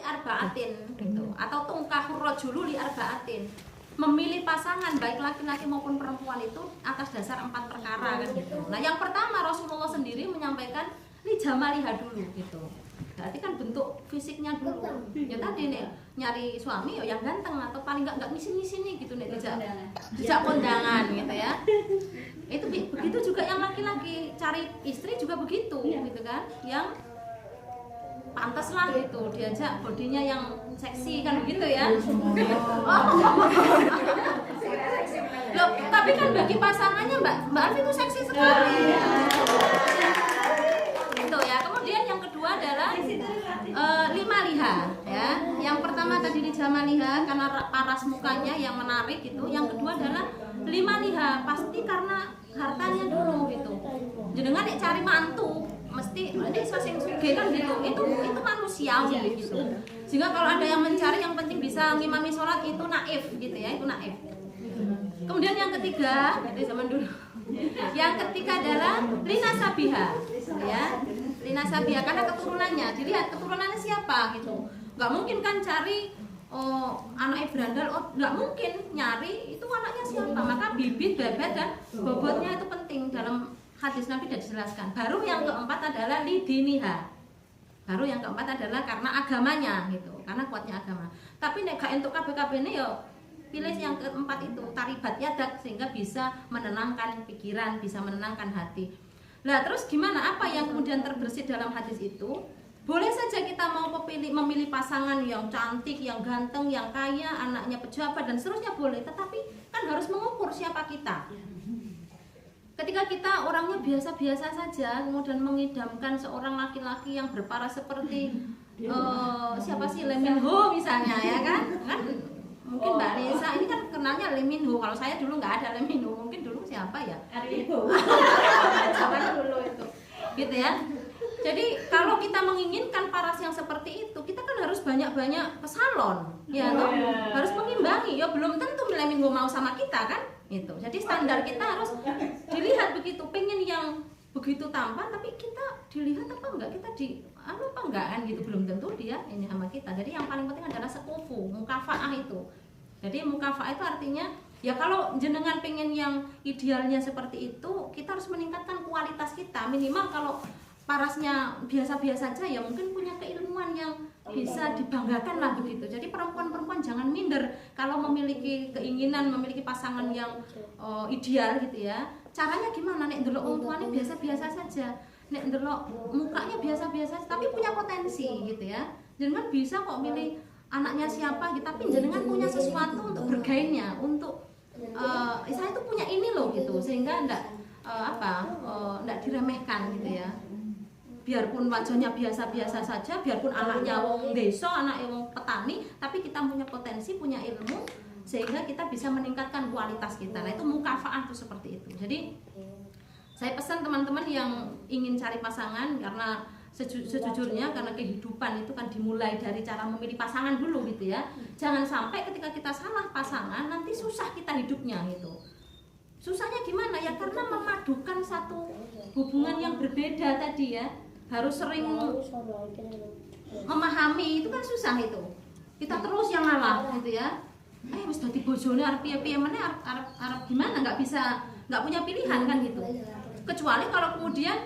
arbaatin gitu, atau tungkahur rajulu li arbaatin. Memilih pasangan baik laki-laki maupun perempuan itu atas dasar 4 perkara kan gitu. Nah, yang pertama Rasulullah sendiri menyampaikan li jamaliha dulu gitu. Berarti kan bentuk fisiknya dulu. Ya tadi nih nyari suami yang ganteng atau paling enggak ngisi-ngisi nih gitu nih, dijak kondangan gitu ya. Itu begitu juga yang laki-laki cari istri juga begitu gitu kan. Yang pantas lah gitu, diajak bodinya yang seksi kan begitu ya. Loh, tapi kan bagi pasangannya Mbak Alfi itu seksi sekali. Gitu ya. Kemudian yang kedua adalah lima liha ya. Yang pertama tadi di jamaliha karena paras mukanya yang menarik gitu. Yang kedua adalah lima liha, pasti karena hartanya dulu gitu. Jenengan nek cari mantu mesti ini sing sugih kan gitu. Itu manusiawi gitu. Sehingga kalau ada yang mencari yang penting bisa ngimami sholat itu naif gitu ya, itu naif. Kemudian yang ketiga dari zaman dulu. Yang ketiga adalah linasabiha ya. Linasabiha karena keturunannya. Dilihat keturunannya siapa gitu. Enggak mungkin kan cari anaknya berandal, nggak mungkin nyari itu anaknya siapa. Maka bibit, bebet dan bobotnya itu penting dalam hadis Nabi sudah dijelaskan. Baru yang keempat adalah lidiniha. Baru yang keempat adalah karena agamanya gitu, karena kuatnya agama. Tapi nek gak entuk kabeh-kabeh ini yo pilih yang keempat itu taribat yadak sehingga bisa menenangkan pikiran, bisa menenangkan hati. Nah terus gimana? Apa yang kemudian terbersit dalam hadis itu? Boleh saja kita mau memilih pasangan yang cantik, yang ganteng, yang kaya, anaknya pejabat dan seterusnya boleh. Tetapi kan harus mengukur siapa kita. Ketika kita orangnya biasa-biasa saja, kemudian mengidamkan seorang laki-laki yang berparas seperti siapa sih, Lee Min Ho misalnya ya kan? Kan mungkin Mbak Nisa ini kan kenalnya Lee Min Ho. Kalau saya dulu nggak ada Lee Min Ho, mungkin dulu siapa ya? Zaman dulu itu, gitu ya. Jadi kalau kita menginginkan paras yang seperti itu, kita kan harus banyak-banyak ke salon, ya toh? Harus mengimbangi. Ya belum tentu Lee Min Ho mau sama kita kan? Itu. Jadi standar kita harus dilihat begitu. Pengen yang begitu tampan, tapi kita dilihat apa enggak? Kita apa enggak kan gitu? Belum tentu dia ini sama kita. Jadi yang paling penting adalah sekufu, mukafaah itu. Jadi mukafaah itu artinya ya kalau jenengan pengen yang idealnya seperti itu, kita harus meningkatkan kualitas kita. Minimal kalau parasnya biasa-biasa saja ya mungkin punya keilmuan yang bisa dibanggakan lah begitu. Jadi perempuan-perempuan jangan minder kalau memiliki keinginan memiliki pasangan yang ideal gitu ya. Caranya gimana? Nek ndelok wong tuane biasa-biasa saja. Nek ndelok mukanya biasa-biasa tapi punya potensi gitu ya. Jenengan bisa kok milih anaknya siapa gitu, tapi jenengan punya sesuatu untuk bergainnya, untuk saya tuh punya ini loh gitu, sehingga enggak enggak diremehkan gitu ya. Biarpun wajahnya biasa-biasa saja, biarpun anaknya wong desa, anaknya wong petani, tapi kita punya potensi, punya ilmu, sehingga kita bisa meningkatkan kualitas kita. Nah itu mukafaah tuh seperti itu. Jadi saya pesan teman-teman yang ingin cari pasangan, karena sejujurnya karena kehidupan itu kan dimulai dari cara memilih pasangan dulu gitu ya. Jangan sampai ketika kita salah pasangan nanti susah kita hidupnya gitu. Susahnya gimana ya? Karena memadukan satu hubungan yang berbeda tadi ya. Harus sering memahami, itu kan susah itu. Kita terus yang ngalah gitu ya. Wis dadi bojone arep piye-piye meneh arep gimana, nggak punya pilihan kan gitu. Kecuali kalau kemudian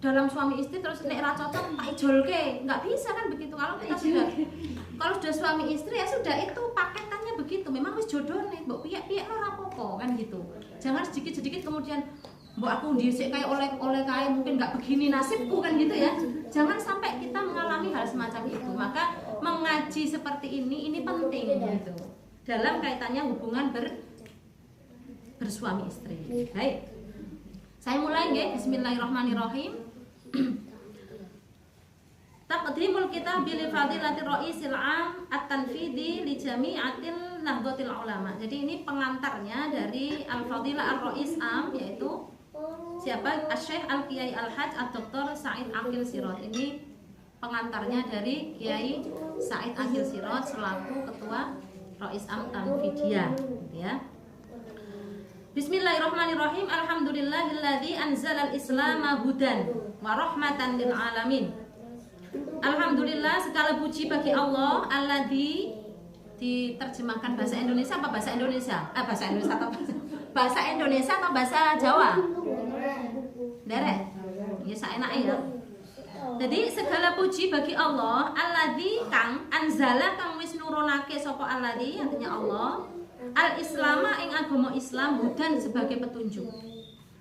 dalam suami istri terus nek ra cocok tak ijolke, nggak bisa kan begitu. Kalau sudah suami istri ya sudah, itu paketannya begitu. Memang wis jodone, mbok piye-piye ora apa-apa kan gitu. Jangan sedikit-sedikit kemudian mbok aku dhisik kayak oleh kae mungkin nggak begini nasibku kan gitu ya. Jangan sampai kita mengalami hal semacam itu. Maka mengaji seperti ini penting gitu. Dalam kaitannya hubungan bersuami istri. Baik. Saya mulai nggih, bismillahirrahmanirrahim. Taqdimul kitab bil fadilati ra'isil 'am at-tanfidi li jami'atil nahdlatil ulama. Jadi ini pengantarnya dari Al-Fadilah Ar-Ra'is Am, yaitu siapa? Asy-Syaikh Al-Qiyai Al-Hajj Ad-Doktor Said Aqil Sirot. Ini pengantarnya dari Kiai Said Aqil Sirot selaku ketua Ra'is Am Tanfidiyah, gitu ya. Bismillahirrahmanirrahim. Alhamdulillahilladzi anzalal islama hudan wa rahmatan lil alamin. Alhamdulillah, segala puji bagi Allah. Alladzi, diterjemahkan bahasa Indonesia apa bahasa Indonesia? Bahasa Indonesia atau bahasa Indonesia atau bahasa Jawa? Derek. Ya saenake ya. Jadi segala puji bagi Allah. Alladzi kang anzala kang wis nurunake sapa alladzi, artinya Allah. Al-Islama ing agama Islam hudan sebagai petunjuk.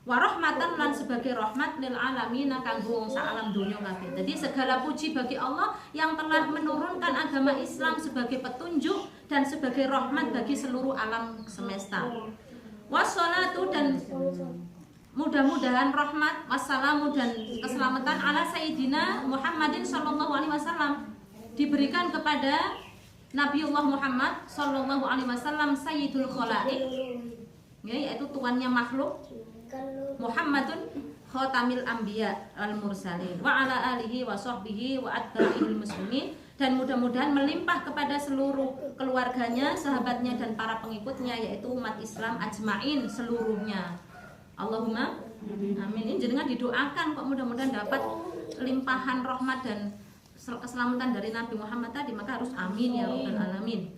Wa rahmatan lan sebagai rahmat lil alamin kanggo wong sak alam donya kabeh. Jadi segala puji bagi Allah yang telah menurunkan agama Islam sebagai petunjuk dan sebagai rahmat bagi seluruh alam semesta. Wassalatu dan mudah-mudahan rahmat, wassalamu dan keselamatan ala sayyidina Muhammadin sallallahu alaihi wasallam diberikan kepada Nabiullah Muhammad sallallahu alaihi wasallam sayyidul khalaiq, yaitu tuannya makhluk, Muhammadun khatamil anbiya al mursalin wa ala alihi wa sahbihi wa atba'ihil muslimin, dan mudah-mudahan melimpah kepada seluruh keluarganya, sahabatnya dan para pengikutnya, yaitu umat Islam ajmain seluruhnya. Allahumma amin. Ini jenengan didoakan kok mudah-mudahan dapat limpahan rahmat dan keselamatan dari Nabi Muhammad tadi, maka harus amin ya rabbal alamin.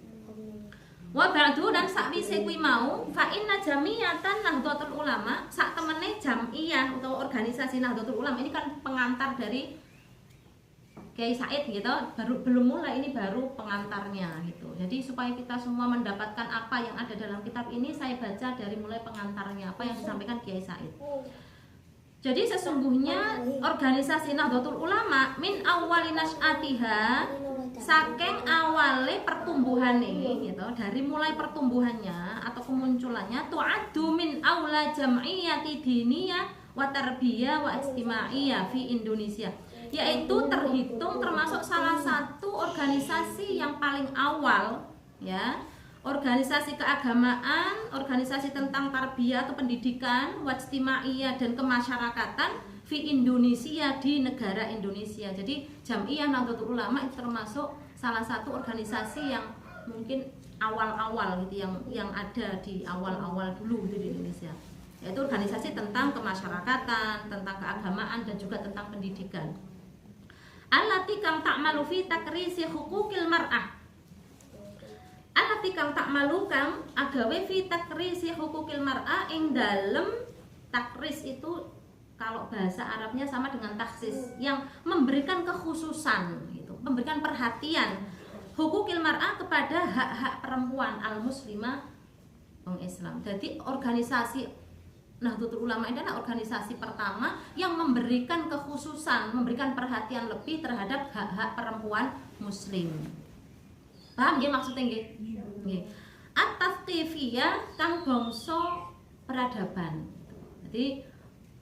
Wa ba'du, dan sakwise kuwi mau fa inna jamiyatan Nahdlatul Ulama, sak temene jamiyah atau organisasi Nahdlatul Ulama ini kan pengantar dari Kiai Said gitu, belum mulai, ini baru pengantarnya gitu. Jadi supaya kita semua mendapatkan apa yang ada dalam kitab ini, saya baca dari mulai pengantarnya, apa yang disampaikan Kiai Said. Jadi sesungguhnya organisasi Nahdlatul Ulama min awwali nas'atiha, saking awale pertumbuhane gitu, dari mulai pertumbuhannya atau kemunculannya, tu'addu min awla jam'iyati diniyah wa tarbiyah wa ijtimaiyah fi Indonesia, yaitu terhitung termasuk salah satu organisasi yang paling awal ya, organisasi keagamaan, organisasi tentang tarbiyah atau pendidikan, wajtimaiyah dan kemasyarakatan fi Indonesia, di negara Indonesia. Jadi Jam'iyah Nahdlatul Ulama itu termasuk salah satu organisasi yang mungkin awal-awal gitu, yang ada di awal-awal dulu gitu di Indonesia. Yaitu organisasi tentang kemasyarakatan, tentang keagamaan dan juga tentang pendidikan. Allati kang ta'malu fi takrisi hukukil mar'ah. Allati kang ta'malu kang agawe fi takrisi hukukil mar'ah, ing dalem takris itu kalau bahasa Arabnya sama dengan taksis, yang memberikan kekhususan gitu, memberikan perhatian hukukil mar'ah kepada hak-hak perempuan al muslimah orang Islam. Jadi organisasi Nahdlatul Ulama ini adalah organisasi pertama yang memberikan kekhususan, memberikan perhatian lebih terhadap hak-hak perempuan muslim. Paham nggih maksudnya nggih? Nggih. At-tafqifiyah kang bangsa peradaban. Jadi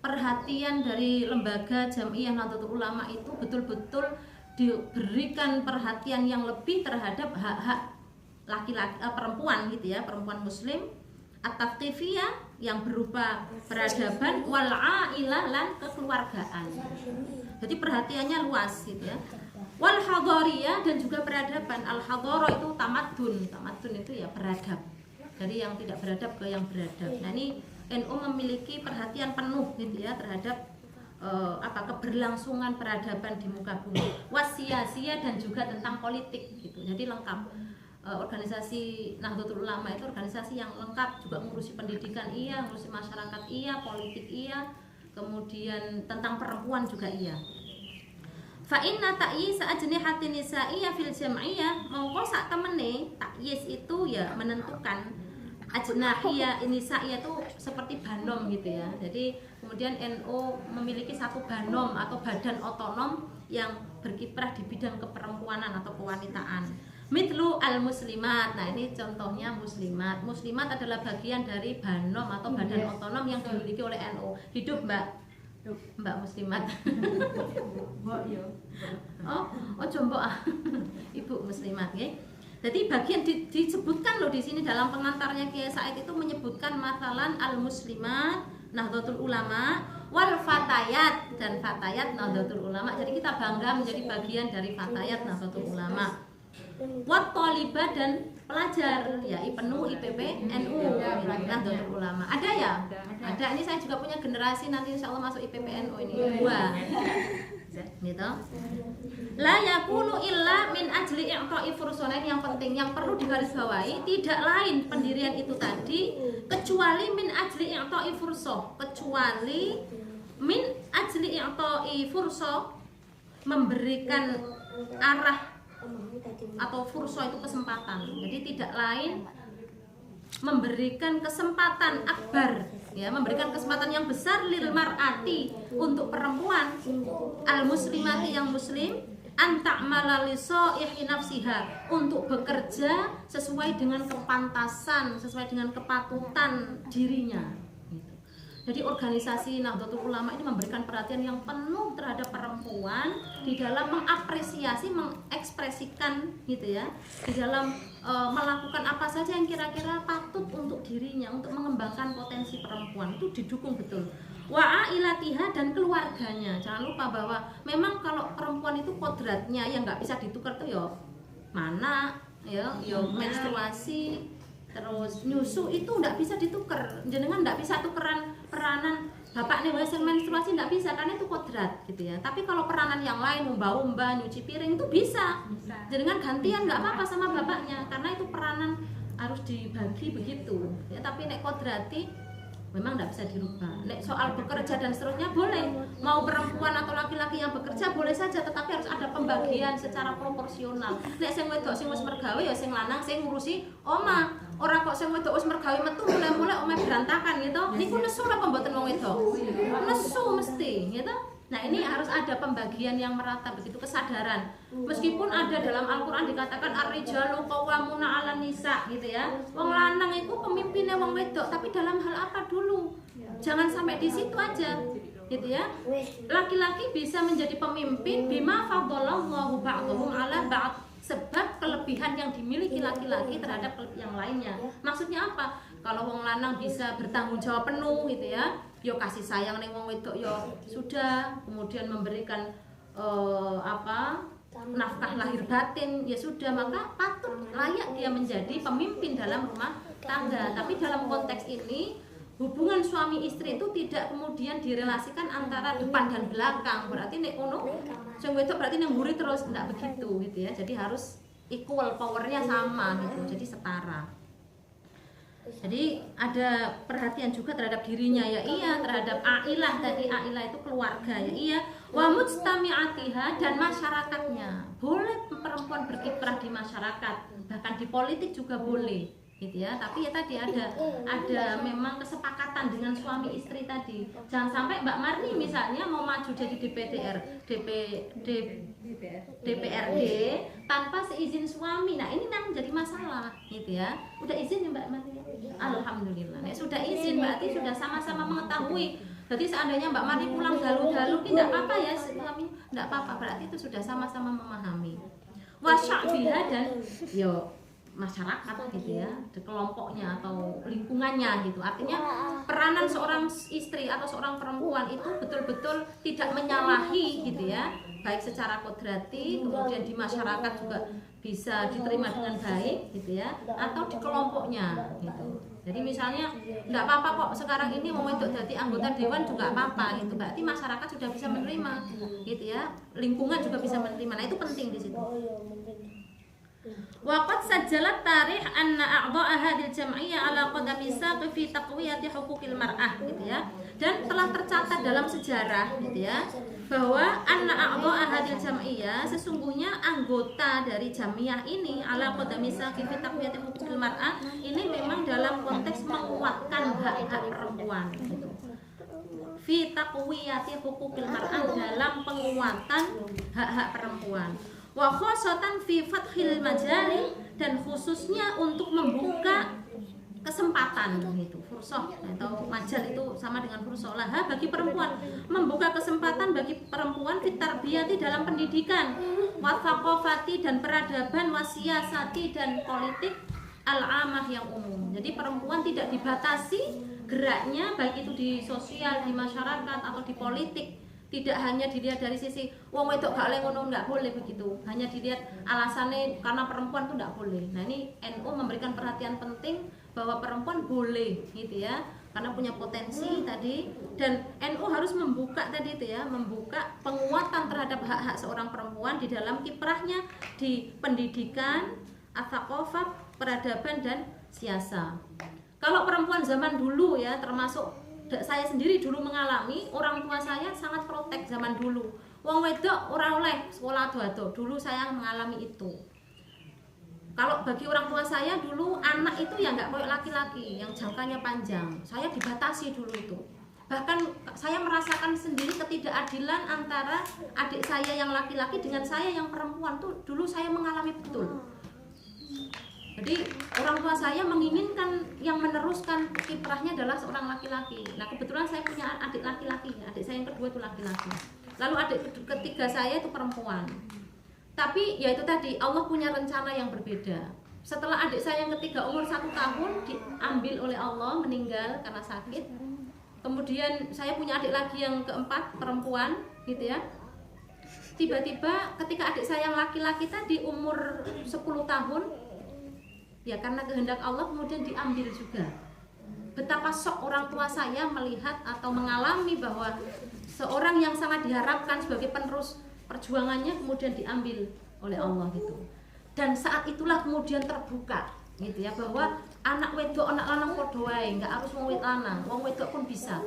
perhatian dari lembaga Jam'iyah Nahdlatul Ulama itu betul-betul diberikan perhatian yang lebih terhadap hak-hak laki-laki, perempuan gitu ya, perempuan muslim. At-tafqifiyah yang berupa peradaban, wal ailah lan kekeluargaan. Jadi perhatiannya luas gitu ya. Wal hadariyah dan juga peradaban. Al hadara itu tamadun. Tamadun itu ya beradab. Dari yang tidak beradab ke yang beradab. Nah, ini NU memiliki perhatian penuh gitu ya terhadap keberlangsungan peradaban di muka bumi. Wasiasia dan juga tentang politik gitu. Jadi lengkap. Organisasi Nahdlatul Ulama itu organisasi yang lengkap, juga ngurusi pendidikan iya, ngurusi masyarakat iya, politik iya, kemudian tentang perempuan juga iya. Fa inna ta'yis ajnihatin nisa'iyya fil jam'iyah, mongko sak temene ta'yis itu ya menentukan ajnahiyah nisa'iyah itu seperti banom gitu ya. Jadi kemudian NU memiliki satu banom atau badan otonom yang berkiprah di bidang keperempuanan atau kewanitaan. Mitlu al-muslimat. Nah, ini contohnya muslimat. Muslimat adalah bagian dari banom atau badan otonom yang dimiliki oleh NU. Hidup Mbak. Mbak muslimat. Oh jombo ah. Ibu muslimat nggih. Jadi bagian disebutkan loh di sini dalam pengantarnya Kiai Said itu menyebutkan masalan al-muslimat Nahdlatul Ulama wal fatayat, dan fatayat Nahdlatul Ulama. Jadi kita bangga menjadi bagian dari fatayat Nahdlatul Ulama. Wat thalibah dan pelajar ya IPNU, IPP, NU, Nahdlatul Ulama. Ada ya? Ada. Ini saya juga punya generasi nanti insya Allah masuk IPP NU ini. Dua. gitu. La yakunu illa min ajli i'ta'i fursonain, yang penting yang perlu digarisbawahi tidak lain pendirian itu tadi kecuali min ajli i'ta'i fursoh, kecuali min ajli i'ta'i fursoh, memberikan arah atau fursoh itu kesempatan. Jadi tidak lain memberikan kesempatan akbar, ya, memberikan kesempatan yang besar lil mar'ati, untuk perempuan al muslimati, yang muslim, anta'mala li shaihi nafsiha, untuk bekerja sesuai dengan kepantasan, sesuai dengan kepatutan dirinya. Jadi organisasi Nahdlatul Ulama ini memberikan perhatian yang penuh terhadap perempuan di dalam mengapresiasi, mengekspresikan gitu ya, di dalam melakukan apa saja yang kira-kira patut untuk dirinya, untuk mengembangkan potensi perempuan, itu didukung betul. Wa ailatiha, dan keluarganya. Jangan lupa bahwa memang kalau perempuan itu kodratnya yang nggak bisa ditukar tuh ya mana ya menstruasi, terus nyusu, itu nggak bisa ditukar. Jenengan nggak bisa tukeran peranan bapaknya wesel menstruasi, nggak bisa, karena itu kodrat gitu ya. Tapi kalau peranan yang lain, umba-umba, nyuci piring, itu bisa. Jenengan gantian nggak apa-apa sama bapaknya, karena itu peranan harus dibagi begitu ya. Tapi nek kodrati memang nggak bisa dirubah. Nek soal bekerja dan seterusnya boleh, mau perempuan atau laki-laki yang bekerja boleh saja, tetapi harus ada pembagian secara proporsional. Nek sing wedok sing wis mergawe ya sing lanang sing ngurusi omah. Ora kok sing wedok wis mergawe metu mulai-mulai omah berantakan gitu. Niku nesu apa mboten wong wedok? Nesu mesti gitu. Nah, ini harus ada pembagian yang merata, begitu kesadaran. Meskipun ada dalam Al-Qur'an dikatakan ar-rijalu qawwamuna 'alan nisa gitu ya. Wong lanang itu pemimpinnya wong wedok, tapi dalam hal apa dulu? Jangan sampai di situ aja. Gitu ya. Laki-laki bisa menjadi pemimpin bima faddalallahu ba'dhum 'ala ba'd, sebab kelebihan yang dimiliki laki-laki terhadap yang lainnya. Maksudnya apa? Kalau wong lanang bisa bertanggung jawab penuh gitu ya, yo kasih sayang ning wong wedok yo sudah, kemudian memberikan nafkah lahir batin ya sudah, maka patut layak dia menjadi pemimpin dalam rumah tangga. Tapi dalam konteks ini hubungan suami istri itu tidak kemudian direlasikan antara depan dan belakang. Berarti nek ono sing wedok berarti nang mburi terus, enggak begitu gitu ya. Jadi harus equal, powernya sama gitu. Jadi setara. Jadi ada perhatian juga terhadap dirinya ya iya, terhadap ailah, tadi ailah itu keluarga ya iya, wa mujtami'atiha, dan masyarakatnya. Boleh perempuan berkiprah di masyarakat, bahkan di politik juga boleh gitu ya. Tapi ya tadi ada memang kesepakatan dengan suami istri tadi. Jangan sampai Mbak Marni misalnya mau maju jadi DPRD tanpa seizin suami. Nah, ini yang menjadi masalah gitu ya. Udah izin ya Mbak Marni? Alhamdulillah. Nah, sudah izin berarti sudah sama-sama mengetahui. Jadi seandainya Mbak Marni pulang dalu-dalu, tidak apa-apa ya suami, tidak apa-apa. Berarti itu sudah sama-sama memahami. Wasya'biha, dan yo masyarakat gitu ya, kelompoknya atau lingkungannya gitu. Artinya peranan seorang istri atau seorang perempuan itu betul-betul tidak menyalahi gitu ya, baik secara kodrati, kemudian di masyarakat juga bisa diterima dengan baik gitu ya, atau di kelompoknya gitu. Jadi misalnya nggak apa-apa kok sekarang ini mau untuk jadi anggota dewan juga apa-apa gitu, berarti masyarakat sudah bisa menerima gitu ya, lingkungan juga bisa menerima. Nah, itu penting di situ. Waqad sajjalat tarikh anna a'dha'a hadhil jam'iyyah ala qadami saqi fi taqwiyati huquqil mar'ah gitu ya. Dan telah tercatat dalam sejarah gitu ya, bahwa anna a'dha'a hadhil jam'iyyah, sesungguhnya anggota dari jamiah ini ala qadami saqi fi taqwiyati huquqil mar'ah ini memang dalam konteks menguatkan hak-hak perempuan gitu. Fi taqwiyati huquqil mar'ah, dalam penguatan hak-hak perempuan. Wa khosatan fi fathil majali, dan khususnya untuk membuka kesempatan gitu, fursah atau majal itu sama dengan fursah laha bagi perempuan, membuka kesempatan bagi perempuan fitarbiyati, dalam pendidikan, wa thaqafati, dan peradaban, wa siyasati, dan politik al-amah yang umum. Jadi perempuan tidak dibatasi geraknya, baik itu di sosial, di masyarakat atau di politik. Tidak hanya dilihat dari sisi wong wedok gak oleh ngono, enggak boleh begitu. Hanya dilihat alasannya karena perempuan itu enggak boleh. Nah, ini NU memberikan perhatian penting bahwa perempuan boleh gitu ya, karena punya potensi tadi. Dan NU harus membuka tadi itu ya, membuka penguatan terhadap hak-hak seorang perempuan di dalam kiprahnya di pendidikan, ats-tsaqafah, peradaban dan siasa. Kalau perempuan zaman dulu ya, termasuk saya sendiri dulu mengalami, orang tua saya sangat protek zaman dulu. Wong wedok ora oleh sekolah ado-ado. Dulu saya mengalami itu. Kalau bagi orang tua saya dulu, anak itu ya nggak kayak laki-laki yang jangkanya panjang. Saya dibatasi dulu itu. Bahkan saya merasakan sendiri ketidakadilan antara adik saya yang laki-laki dengan saya yang perempuan tuh dulu saya mengalami betul. Jadi orang tua saya menginginkan yang meneruskan kiprahnya adalah seorang laki-laki. Nah kebetulan saya punya adik laki-laki, adik saya yang kedua itu laki-laki. Lalu adik ketiga saya itu perempuan. Tapi ya itu tadi, Allah punya rencana yang berbeda. Setelah adik saya yang ketiga umur 1 tahun diambil oleh Allah, meninggal karena sakit. Kemudian saya punya adik lagi yang keempat perempuan gitu ya. Tiba-tiba ketika adik saya yang laki-laki tadi umur 10 tahun, ya karena kehendak Allah kemudian diambil juga. Betapa shock orang tua saya melihat atau mengalami bahwa seorang yang sangat diharapkan sebagai penerus perjuangannya kemudian diambil oleh Allah gitu. Dan saat itulah kemudian terbuka gitu ya, bahwa anak wedok anak lanang padha wae, enggak harus wong wedok lanang, wong wedok pun bisa.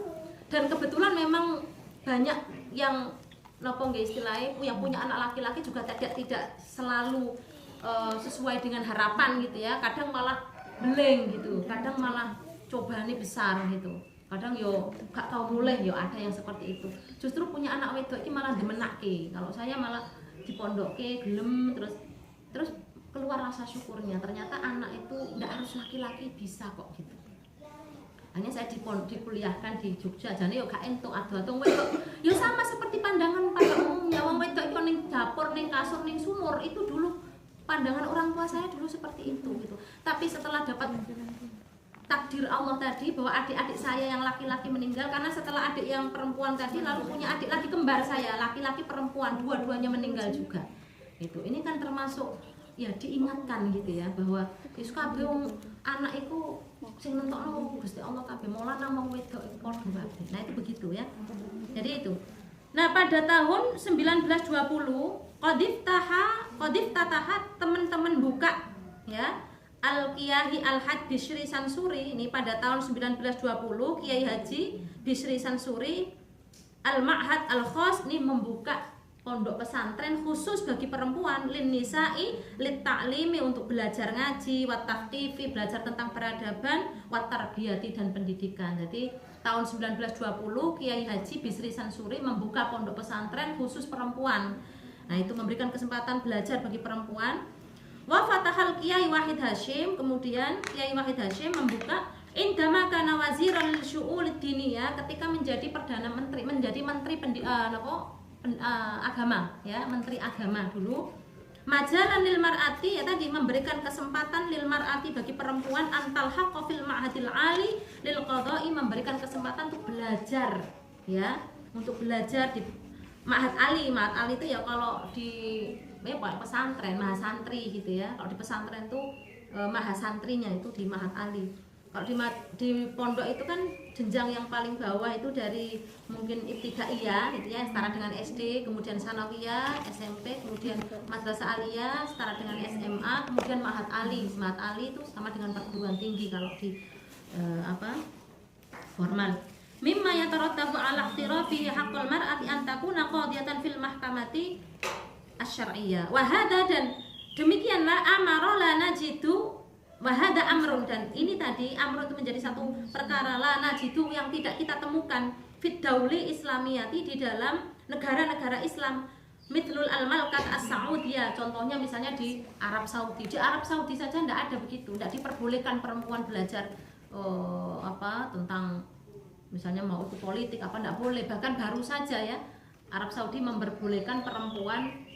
Dan kebetulan memang banyak yang napa nggih istilahnya yang punya anak laki-laki juga tidak selalu sesuai dengan harapan gitu ya. Kadang malah beleng gitu, kadang malah cobane besar gitu. Kadang yo gak tau mulai yo ada yang seperti itu. Justru punya anak wedok ini malah dimenake. Kalau saya malah dipondokke gelem terus keluar rasa syukurnya. Ternyata anak itu ndak harus laki-laki bisa kok gitu. Hanya saya dikuliahkan di Jogja, jane yo gak entuk ado-ado wedok. Yo sama seperti pandangan pada umumnya wong wedok iku ning dapur, ning kasur, ning sumur itu dulu pandangan orang tua saya dulu seperti itu gitu. Tapi setelah dapat takdir Allah tadi bahwa adik-adik saya yang laki-laki meninggal, karena setelah adik yang perempuan tadi lalu punya adik lagi kembar saya, laki-laki perempuan, dua-duanya meninggal juga. Itu ini kan termasuk ya diingatkan gitu ya bahwa wis kabeh anak iku sing nentokno Gusti Allah kabeh, mola nang wong wedok iku padha wae. Nah itu begitu ya. Jadi itu. Nah pada tahun 1920 Qadif Tatahat teman-teman buka ya Al-Kiyahi Al-Haj Bishri Sansuri ini pada tahun 1920 Kiai Haji Bishri Sansuri Al-Ma'had Al-Khos ini membuka pondok pesantren khusus bagi perempuan lin nisa'i lit ta'limi untuk belajar ngaji, wat tafqifi belajar tentang peradaban, wat tarbiyati dan pendidikan. Jadi tahun 1920 Kiai Haji Bishri Sansuri membuka pondok pesantren khusus perempuan. Nah, itu memberikan kesempatan belajar bagi perempuan. Wa fatahal Kiai Wahid Hashim, kemudian Kiai Wahid Hashim membuka indama kana waziral syu'ul diniyah ketika menjadi perdana menteri, menjadi menteri agama ya, menteri agama dulu. Majalan lil mar'ati ya tadi memberikan kesempatan lil mar'ati bagi perempuan antal haqqa fil ma'hadil ali lil qada'i, memberikan kesempatan untuk belajar ya, untuk belajar di Ma'had Ali. Ma'had Ali itu ya kalau di pesantren, mahasantri gitu ya. Kalau di pesantren tuh mahasantrinya itu di Ma'had Ali. Kalau di pondok itu kan jenjang yang paling bawah itu dari mungkin ibtidaiyah gitu ya, setara dengan SD, kemudian sanawiyah, SMP, kemudian madrasah aliyah setara dengan SMA, kemudian Ma'had Ali. Ma'had Ali itu sama dengan perguruan tinggi kalau di formal. Mimma yatarattabu ala ihtirafi haqqul mar'ati an takuna qadiyatan fil mahkamati asy-syar'iyyah. Wa hadza, dan demikianlah amara la najidu wa hadza amrun, dan ini tadi amrun itu menjadi satu perkara la najidu yang tidak kita temukan fit dauli islamiyati di dalam negara-negara Islam mithlul al-malkat as-saudiyah, contohnya misalnya di Arab Saudi. Di Arab Saudi saja tidak ada begitu, tidak diperbolehkan perempuan belajar tentang misalnya mau ikut politik apa enggak boleh. Bahkan baru saja ya Arab Saudi memperbolehkan perempuan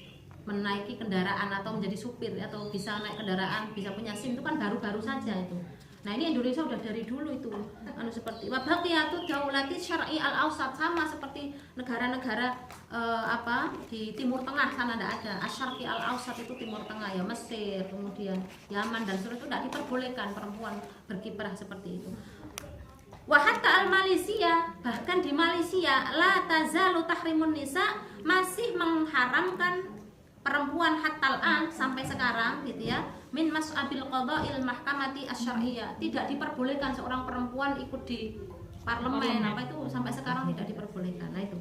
menaiki kendaraan atau menjadi supir atau bisa naik kendaraan, bisa punya SIM, itu kan baru-baru saja itu. Nah ini Indonesia udah dari dulu itu seperti wabaqiyatu daulati syar'i al-awsat, sama seperti negara-negara di Timur Tengah sana enggak ada. Asy-syarqi al-awsat itu Timur Tengah ya, Mesir, kemudian Yaman dan seluruh itu enggak diperbolehkan perempuan berkiprah seperti itu. Wa hatta al Malaysia, bahkan di Malaysia la tazalu tahrimun nisa, masih mengharamkan perempuan hatta al-an sampai sekarang gitu ya, min mas'abil qada'il mahkamati asy-syar'iyyah, tidak diperbolehkan seorang perempuan ikut di parlemen apa itu, sampai sekarang tidak diperbolehkan. Nah itu.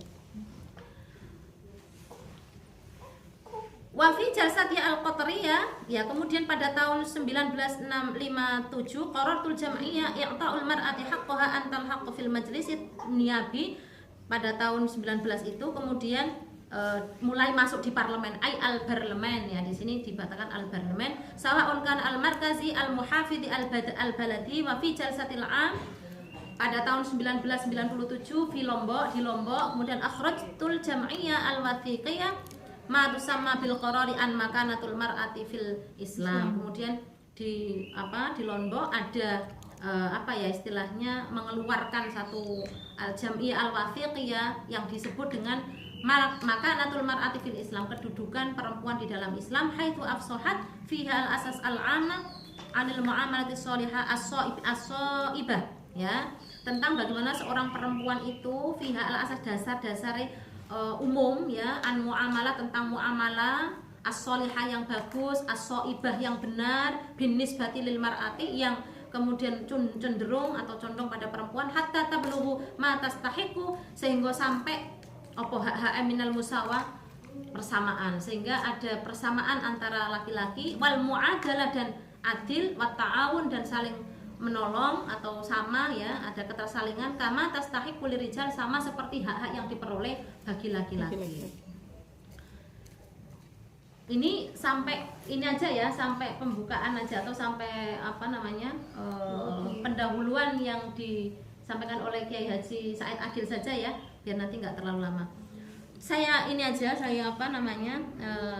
Wa fi jalsati al-qatariyah, ya kemudian pada tahun 1957 qaratul jam'iyyah i'ta'ul mar'ati haqqaha an talhaqqa fil majlis niyabi, pada tahun 19 itu kemudian mulai masuk di parlemen, al-parlemen ya, di sini dikatakan al-parlemen, sawa'un kan al-markazi al-muhafidhi al-baladi wa fi jalsatil 'am, pada tahun 1997 di Lombok, kemudian akhrajatul jam'iyyah al-wathiqiyah ma tusamma bil qarari an makanatul mar'ati fil Islam. Kemudian di Lombok ada istilahnya mengeluarkan satu al-jam'iyyah al-wathiqiyah yang disebut dengan makanatul mar'ati fil Islam, kedudukan perempuan di dalam Islam, haitsu afsahat fiha al-asas al-'amma 'anil mu'amalati shalihah as-shaibah ya, tentang bagaimana seorang perempuan itu fiha al-asas dasar-dasar umum ya, an muamalah, tentang muamalah as-sholihah yang bagus, as-shaibah yang benar, bin nisbati lil mar'ati yang kemudian cenderung atau condong pada perempuan, hatta tablughu ma tastahiqu, sehingga sampai hak minal musawah, persamaan, sehingga ada persamaan antara laki-laki, wal mu'adalah dan adil, wat ta'awun dan saling menolong atau sama ya, ada ketersalingan, kama tastahiqu lirijal, sama seperti hak-hak yang diperoleh bagi laki-laki. Ini sampai ini aja ya, sampai pembukaan aja atau sampai pendahuluan yang disampaikan oleh Kiai Haji Said Agil saja ya, biar nanti nggak terlalu lama. Saya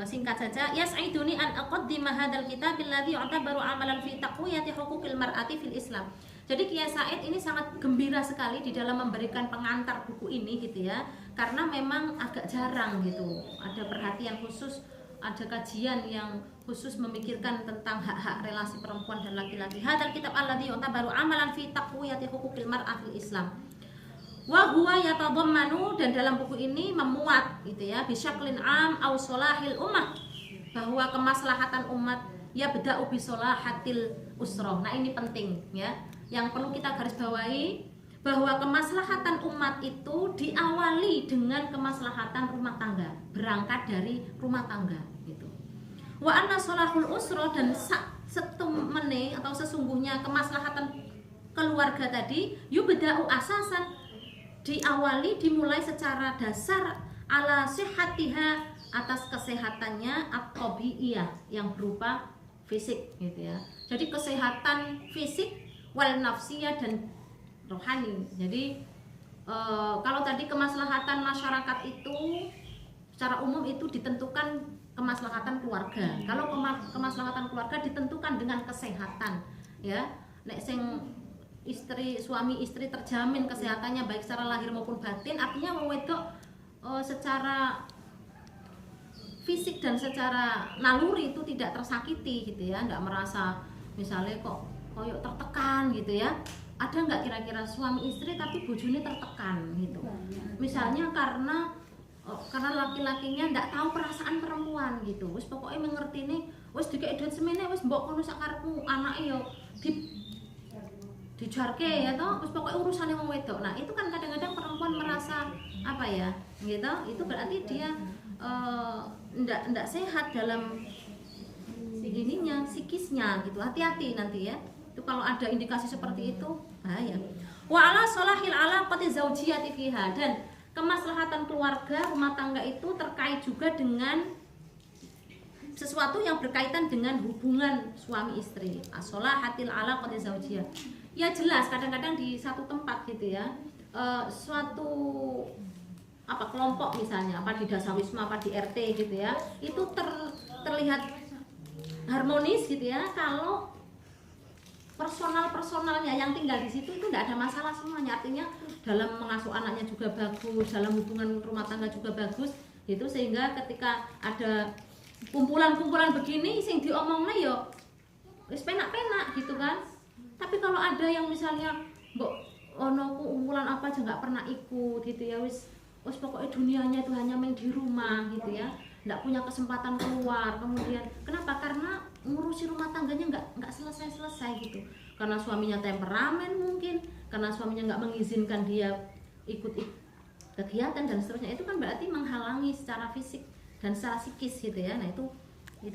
singkat saja. Yas'iduni an aqaddima hadzal kitab alladhi yu'tabaru amalan fi taqwiyati huquqil mar'ati fil Islam. Jadi Kiai Said ini sangat gembira sekali di dalam memberikan pengantar buku ini gitu ya, karena memang agak jarang gitu ada perhatian khusus, ada kajian yang khusus memikirkan tentang hak-hak relasi perempuan dan laki-laki. Hadzal kitab alladhi yu'tabaru amalan fi taqwiyati huquqil mar'ati fil Islam. Wa huwa yatadammanu, dan dalam buku ini memuat gitu ya, bisyaklin am au solahil ummah, bahwa kemaslahatan umat ya beda'u bisolahatil usroh. Nah ini penting ya, yang perlu kita garis bawahi, bahwa kemaslahatan umat itu diawali dengan kemaslahatan rumah tangga, berangkat dari rumah tangga gitu. Wa anna solahul usroh, dan setumene atau sesungguhnya kemaslahatan keluarga tadi yubda'u asasan, diawali, dimulai secara dasar, ala sihhatiha, atas kesehatannya, at-tabi'iyah, yang berupa fisik gitu ya. Jadi kesehatan fisik, wal nafsiyah, dan rohani. Jadi kalau tadi kemaslahatan masyarakat itu secara umum itu ditentukan kemaslahatan keluarga. Kalau kemaslahatan keluarga ditentukan dengan kesehatan ya. Nek sing suami istri terjamin kesehatannya baik secara lahir maupun batin, artinya wong wedok secara fisik dan secara naluri itu tidak tersakiti gitu ya, nggak merasa misalnya kok koyok tertekan gitu ya. Ada nggak kira-kira suami istri tapi bojone tertekan gitu, misalnya karena laki-lakinya nggak tahu perasaan perempuan gitu, wis pokoknya mengerti nih, wis dikek duit semene, wis mbok kono sak karepmu, anake yo dijarke ya toh, terus pokoknya urusannya wong wedok. Nah itu kan kadang-kadang perempuan merasa apa ya gitu, itu berarti dia ndak sehat dalam ininya, psikisnya gitu. Hati-hati nanti ya, itu kalau ada indikasi seperti itu bahaya. Wa ala solahil alaqati zaujiyati fiha, dan kemaslahatan keluarga rumah tangga itu terkait juga dengan sesuatu yang berkaitan dengan hubungan suami istri. As-solahatil alaqati zaujiyah. Ya jelas kadang-kadang di satu tempat gitu ya, suatu kelompok misalnya di dasawisma, di RT gitu ya, itu terlihat harmonis gitu ya kalau personalnya yang tinggal di situ itu tidak ada masalah semuanya, artinya dalam mengasuh anaknya juga bagus, dalam hubungan rumah tangga juga bagus gitu, sehingga ketika ada kumpulan-kumpulan begini sing diomongnya yo wis penak-penak gitu kan. Tapi kalau ada yang misalnya mbok ono kumpulan apa aja nggak pernah ikut gitu ya, wis pokoknya dunianya itu hanya main di rumah gitu ya, nggak punya kesempatan keluar. Kemudian kenapa? Karena ngurusi rumah tangganya nggak selesai gitu, karena suaminya temperamen mungkin, karena suaminya nggak mengizinkan dia ikut kegiatan dan seterusnya. Itu kan berarti menghalangi secara fisik dan secara psikis gitu ya. Nah itu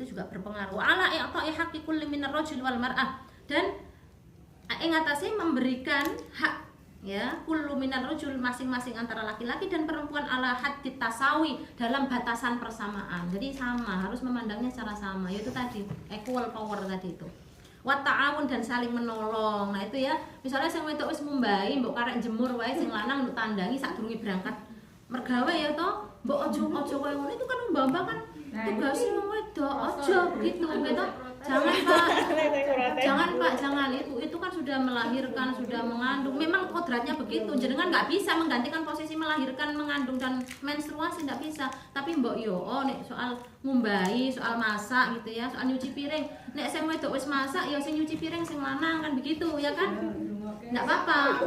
juga berpengaruh. Ala i'ta'i haqqi kulli minar rajul wal mar'ah, dan ingatasi memberikan hak ya kullu minar rajul, masing-masing antara laki-laki dan perempuan, ala haddit tasawi, dalam batasan persamaan. Jadi sama, harus memandangnya secara sama, yaitu tadi equal power tadi itu. Wa ta'awun, dan saling menolong. Nah itu ya, misalnya sing wedok wis mumbai mbok karek jemur wae, sing lanang mbok tandangi sadurunge berangkat mergawe ya toh, mbok ojo koyo ngono. Itu kan mbak-mbak kan tugasnya wong wedok, ojo begitu gitu. Jangan pak, jangan. Itu kan sudah melahirkan, sudah mengandung, memang kodratnya begitu. Jenengan nggak bisa menggantikan posisi melahirkan, mengandung dan menstruasi, nggak bisa. Tapi mbok yo nek soal ngumbai, soal masak gitu ya, soal nyuci piring, nek sing wedok wis masak ya sing nyuci piring sing lanang, kan begitu ya kan, nggak apa-apa.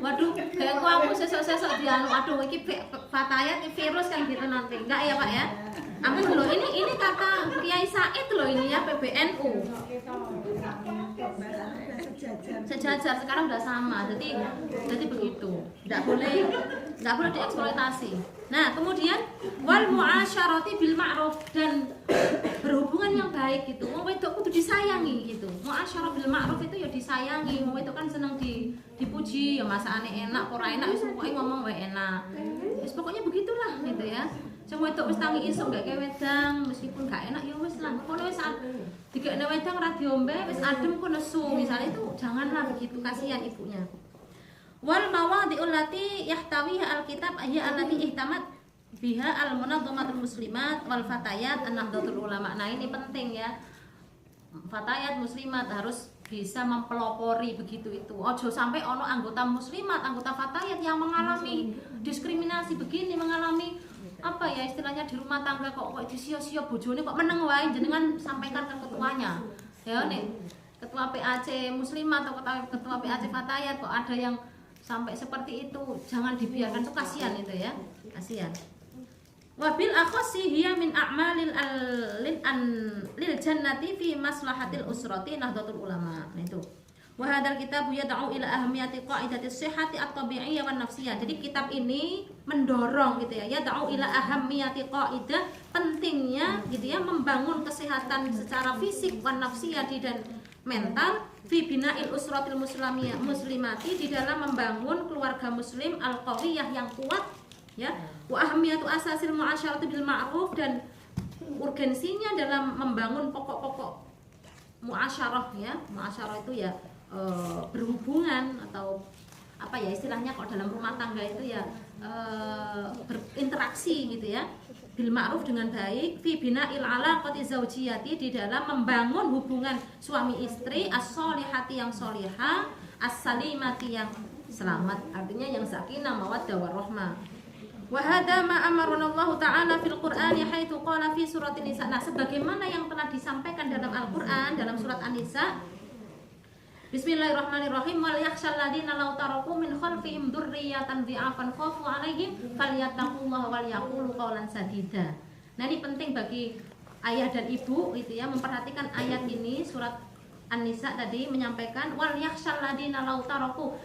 Waduh, kayak aku sesok dianu, aduh iki fatayat virus kan gitu nanti. Enggak ya Pak ya? Ampun loh, ini kata Kiai Said loh ini ya, PBNU. Sejajar sekarang udah sama. Jadi begitu. Enggak boleh dieksploitasi. Nah, kemudian wal muasyarati bil ma'ruf, dan berhubungan yang baik gitu. Wong wedok kudu disayangi gitu. Muasyarah bil ma'ruf itu ya disayangi. Wong wedok kan seneng dipuji, ya masakane enak, ora enak wis pokoke ngomong wae enak. Wis pokoknya begitulah gitu ya. Sing wedok wis tangi iso gak kayak wedang, meskipun gak enak ya wis lah. Kono wis digekne wedang ora diombe, wis adem kok nesu. Misalnya itu janganlah begitu, kasihan ibunya. Wal mawadhi'ul lati yahtawiha alkitab hiya allati ihtamat biha al-munazamatul muslimat wal fatayat an-nahdlatul ulama. Nah, ini penting ya. Fatayat muslimat harus bisa mempelopori begitu itu. Ojo sampai ono anggota muslimat, anggota fatayat yang mengalami diskriminasi begini, mengalami apa ya istilahnya di rumah tangga kok disio-sio bojone kok meneng wae, jenengan sampaikan ke ketuanya. Ya nih, ketua PAC muslimat atau ketua PAC fatayat kok ada yang sampai seperti itu, jangan dibiarkan, itu kasihan itu ya, kasihan. Wabil akhasi hiya min a'malil lil jannati fi maslahatil usrati nahdlatul ulama. Nah itu. Wa hadzal kitab yad'u ila ahamiyati qaidatis sihhati at-tabi'iyyah wan nafsiyah. Jadi kitab ini mendorong gitu ya, yad'u ila ahamiyati qaidah, pentingnya gitu ya membangun kesehatan secara fisik wan nafsiyah dan mental fi bina'il usratil muslimati, di dalam membangun keluarga muslim al-qawiyah yang kuat ya. Wa ahamiyatu asasil mu'asyarati bil ma'ruf, dan urgensinya dalam membangun pokok-pokok mu'asyarah ya. Mu'asyarah itu ya berhubungan atau apa ya istilahnya kok dalam rumah tangga itu ya berinteraksi gitu ya, bil ma'ruf dengan baik, fi bina'il alaqati zaujiyati, di dalam membangun hubungan suami istri, as-solihati yang solihah, as-salimati yang selamat, artinya yang sakinah mawaddah warahmah. Wa hadza ma amarana Allah taala fil Qur'ani haitsu qala fi surat An-Nisa. Nah, sebagaimana yang telah disampaikan dalam Al-Qur'an dalam surat An-Nisa, Bismillahirrahmanirrahim, wal yakhshal ladina law taraku min khalfihim dzurriyyatan dhi'afan khafu 'alaihim falyattaqullaha wal yaqulu qawlan sadida. Nah, ini penting bagi ayah dan ibu itu ya, memperhatikan ayat ini. Surat An-Nisa tadi menyampaikan wal yakhshal ladina law taraku,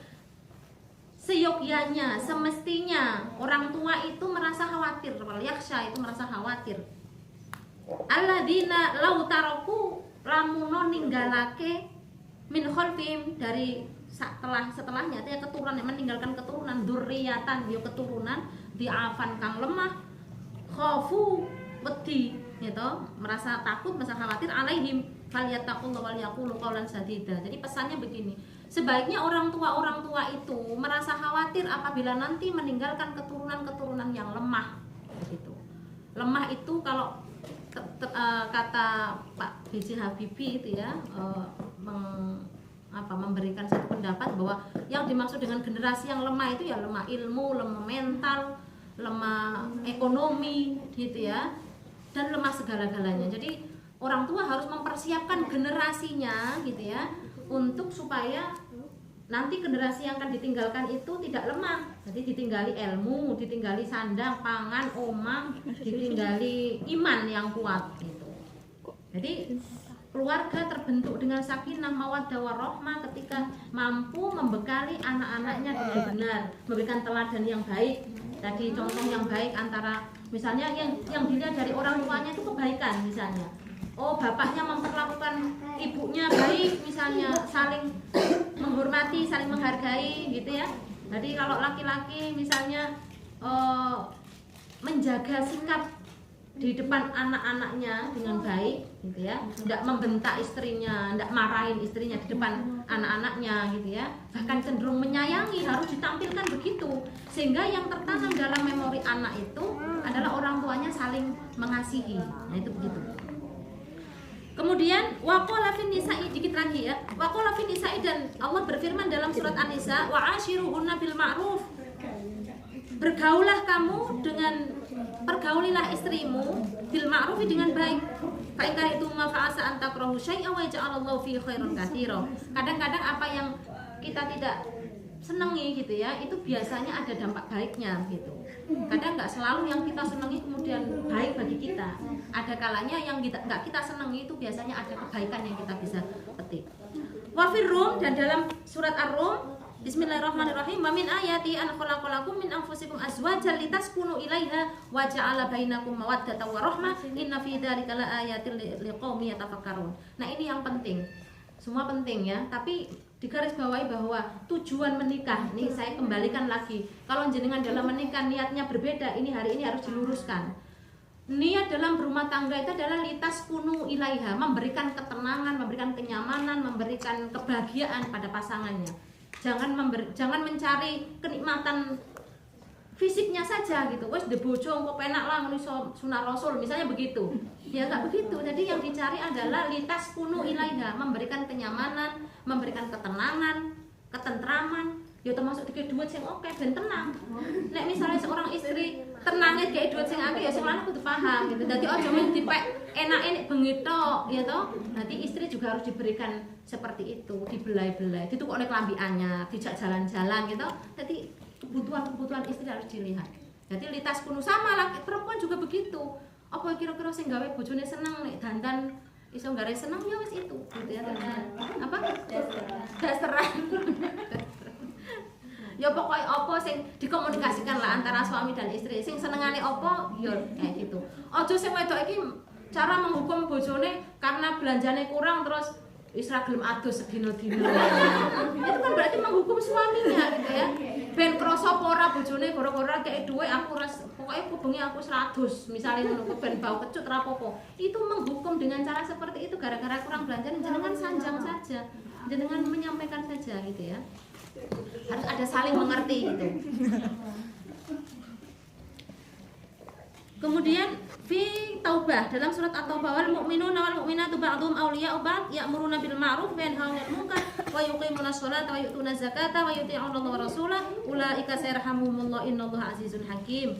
seyogyanya, semestinya orang tua itu merasa khawatir. Wal yakhsha itu merasa khawatir. Alladzina law taraku, lamuno ninggalake min khalfihim, dari setelahnya itu ya keturunan, meninggalkan keturunan, dzurriyatan ya keturunan, di'afan kang lemah, khafu wedi gitu, merasa takut, merasa khawatir, alaihim falyattaqullaha wal yaqulu qawlan sadida. Jadi pesannya begini, sebaiknya orang tua itu merasa khawatir apabila nanti meninggalkan keturunan yang lemah gitu. Lemah itu kalau kata Pak B.J. Habibie itu ya, memberikan satu pendapat bahwa yang dimaksud dengan generasi yang lemah itu ya lemah ilmu, lemah mental, lemah ekonomi gitu ya, dan lemah segala-galanya. Jadi orang tua harus mempersiapkan generasinya gitu ya untuk supaya nanti generasi yang akan ditinggalkan itu tidak lemah. Jadi ditinggali ilmu, ditinggali sandang, pangan, omah, ditinggali iman yang kuat gitu. Jadi keluarga terbentuk dengan sakinah mawaddah warahmah ketika mampu membekali anak-anaknya dengan benar, memberikan teladan yang baik. Tadi contoh yang baik antara misalnya yang dilihat dari orang tuanya itu kebaikan misalnya. Oh, bapaknya memperlakukan ibunya baik misalnya, saling menghormati, saling menghargai gitu ya. Jadi kalau laki-laki misalnya menjaga sikap di depan anak-anaknya dengan baik gitu ya, tidak membentak istrinya, tidak marahin istrinya di depan anak-anaknya gitu ya, bahkan cenderung menyayangi, harus ditampilkan begitu sehingga yang tertanam dalam memori anak itu adalah orang tuanya saling mengasihi. Nah itu begitu. Kemudian waqala fin nisa'i, dikit lagi ya. Waqala fin nisa'i, dan Allah berfirman dalam surat An-Nisa, wa ashiruhunna bil ma'ruf. Bergaulah kamu dengan, pergaulilah istrimu bil ma'ruf, dengan baik. Fa in karitum ma fa'asa an takrahu syai'an wa yaj'alallahu fi khairan katsira. Kadang-kadang apa yang kita tidak senangi gitu ya, itu biasanya ada dampak baiknya gitu. Kadang nggak selalu yang kita senangi kemudian baik bagi kita. Ada kalanya yang nggak kita senangi itu biasanya ada kebaikan yang kita bisa petik. Wa fir Rum, dan dalam surat Ar-Rum, Bismillahirrahmanirrahim, wa min ayati an khalaqalakum min anfusikum azwajan litaskunu ilaiha wa ja'ala bainakum mawaddatan wa rahmah inna fi dzalika laayatin liqaumin yatafakkarun. Nah, ini yang penting. Semua penting ya, tapi digarisbawahi bahwa tujuan menikah ini saya kembalikan lagi. Kalau jenengan dalam menikah niatnya berbeda, ini hari ini harus diluruskan. Niat dalam berumah tangga itu adalah litas kunu ilaiha, memberikan ketenangan, memberikan kenyamanan, memberikan kebahagiaan pada pasangannya. Jangan mencari kenikmatan fisiknya saja gitu. Wes de bojo engko penak lah iso sunah rasul misalnya begitu. Ya enggak begitu. Jadi yang dicari adalah litas kunu ilaiha, memberikan kenyamanan, memberikan ketenangan, ketentraman. Ya termasuk dikek duit sing oke ben tenang. Nek misalnya seorang istri tenangnya dikek duit sing akeh ya sing lanang kudu paham gitu. Dadi aja men dipek enake nek bengi tok ya toh. Nanti istri juga harus diberikan seperti itu, dibelai-belai, ditukokne kelambi anyar, dijak jalan-jalan gitu. Jadi kebutuhan istri harus dilihat. Jadi litas kuno sama laki perempuan juga begitu. Apa kira-kira sing gawe bojone seneng nek dandan iso gawe seneng ya wis itu gitu ya. Apa? Dasteran. Ya pokoknya apa sing dikomunikasikan lah antara suami dan istri. Sing senengane apa ya kayak gitu. Aja sing wedok iki cara menghukum bojone karena belanjane kurang terus isra gelem adus sedina-dina. Itu kan berarti menghukum suaminya gitu ya. Ben krasa apa ora bojone gara-gara kek dhuwit aku ras pokoke bengi aku 100 misalnya ngono ben bau kecut ora apa-apa. Itu menghukum dengan cara seperti itu gara-gara kurang belanja, jenengan sanjang saja. Jenengan menyampaikan saja gitu ya. Harus ada saling mengerti gitu. Kemudian fi Taubah, dalam surat At-Taubah, wal mu'minuna wal mu'minatu ba'dhum awliya'u ba'd ya'muruna bil ma'ruf wa yanhauna 'anil munkar wa yuqimuna sholata wa yu'tuna zakata wa yuti'una Allah wa rasulahu ulaika sayarhamuhumullah innallaha azizun hakim.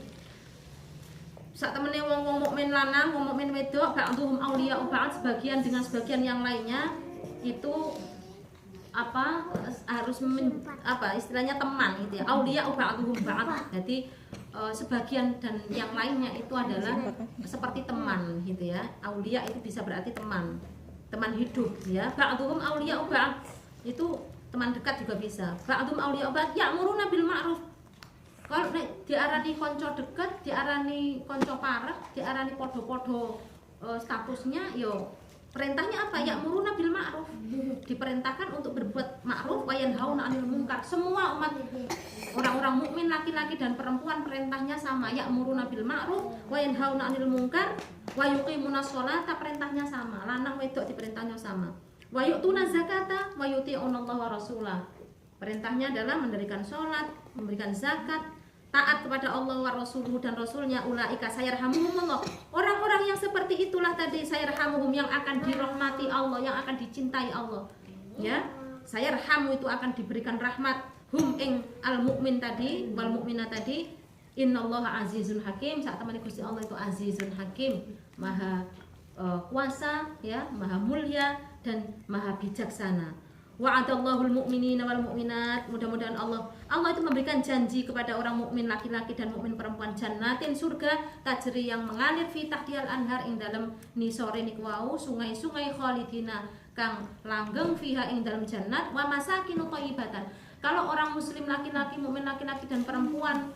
Sak temene wong-wong mukmin lanang, wong mukmin wedok, ba'dhum awliya'u ba'd, sebagian dengan sebagian yang lainnya itu harus istilahnya teman gitu ya. Aulia ba'dhum ba'd. Jadi sebagian dan yang lainnya itu adalah seperti teman gitu ya. Aulia itu bisa berarti teman hidup ya. Ba'dhum aulia ba'd itu teman dekat juga bisa. Ba'dhum aulia ba'd ya'muruna bil ma'ruf. Kalau diarani konco dekat, diarani konco parek, diarani podo-podo statusnya yo. Perintahnya apa? Ya'muruna bil ma'ruf. Diperintahkan untuk berbuat ma'ruf wa yanhauna 'anil munkar. Semua umat orang-orang mukmin laki-laki dan perempuan perintahnya sama. Ya'muruna bil ma'ruf wa yanhauna 'anil munkar wa yuqimunas sholata, perintahnya sama. Lanang wedok diperintahnya sama. Wa yu'tuna zakata wa yuti'una Allah wa rasulah. Perintahnya adalah mendirikan sholat, memberikan zakat, taat kepada Allah wa rasuluhu dan rasulnya. Ulaika sayarhamuhumullah. Orang-orang yang seperti itulah tadi sayarhamuhum, yang akan dirahmati Allah, yang akan dicintai Allah. Ya, sayarhamu itu akan diberikan rahmat. Hum ing al mukmin tadi, wal mukminah tadi. Innallaha azizun hakim. Saat teman Gusti Allah itu azizun hakim, maha kuasa ya, maha mulia dan maha bijaksana. Wa'adallahul mu'minina wal mu'minat. Mudah-mudahan Allah itu memberikan janji kepada orang mukmin laki-laki dan mukmin perempuan, jannatin surga tajri yang mengalir fi tahdihal anhar ing dalem nisore niku wau sungai-sungai khalidina kang langgeng fiha ing dalem jannat wa masakinu thayyibatan. Kalau orang muslim laki-laki, mukmin laki-laki dan perempuan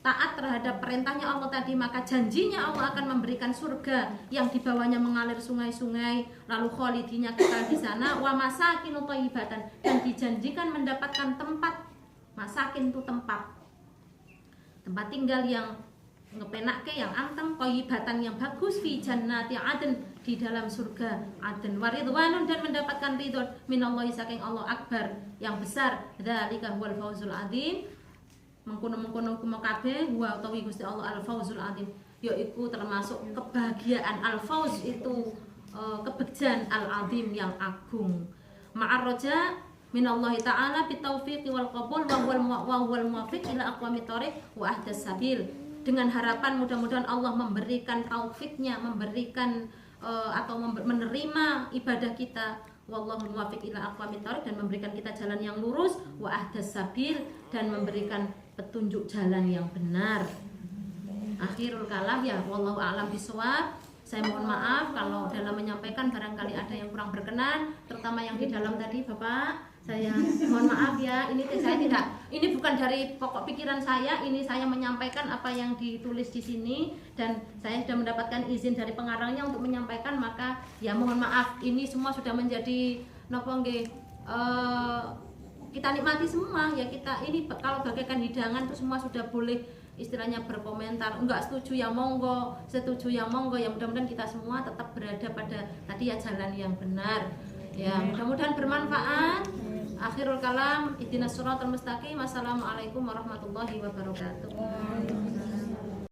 taat terhadap perintahnya Allah tadi, maka janjinya Allah akan memberikan surga yang di bawahnya mengalir sungai-sungai, lalu khalidinya kekal di sana, wa masakin thayyibatan, dan dijanjikan mendapatkan tempat, masakin itu tempat tinggal yang ngepenake, yang anteng, thayyibatan yang bagus, fi jannati aden, di dalam surga aden, waridwanun, dan mendapatkan ridho minallahi saking Allah akbar yang besar, dzalika huwal fawzul adzim. Mengkono-mengkono kabeh wa utawi Gusti Allah al-fawzul adzim, yaiku termasuk kebahagiaan. Al-fawz itu kebahagiaan, al-adzim yang agung. Ma'arraja minallahi ta'ala bitaufiqi wal qabul wa huwal muwaffiq ila aqwamit thoriq wa ahdas sabil. Dengan harapan mudah-mudahan Allah memberikan taufiknya, memberikan atau menerima ibadah kita, wallahu muwaffiq ila aqwamit thoriq, dan memberikan kita jalan yang lurus, wa ahdas sabil, dan memberikan petunjuk jalan yang benar. Akhirul kalam ya, wallahu a'lam bishawab. Saya mohon maaf kalau dalam menyampaikan barangkali ada yang kurang berkenan, terutama yang di dalam tadi Bapak. Saya mohon maaf ya, ini bukan dari pokok pikiran saya, ini saya menyampaikan apa yang ditulis di sini, dan saya sudah mendapatkan izin dari pengarangnya untuk menyampaikan, maka ya mohon maaf, ini semua sudah menjadi napa nggih, kita nikmati semua ya. Kita ini kalau bagaikan hidangan itu semua sudah boleh istilahnya berkomentar, enggak setuju ya monggo, setuju ya monggo, ya mudah-mudahan kita semua tetap berada pada tadi ya jalan yang benar ya, mudah-mudahan bermanfaat. Akhirul kalam, ihdinas siratal mustaqim. Wassalamualaikum warahmatullahi wabarakatuh.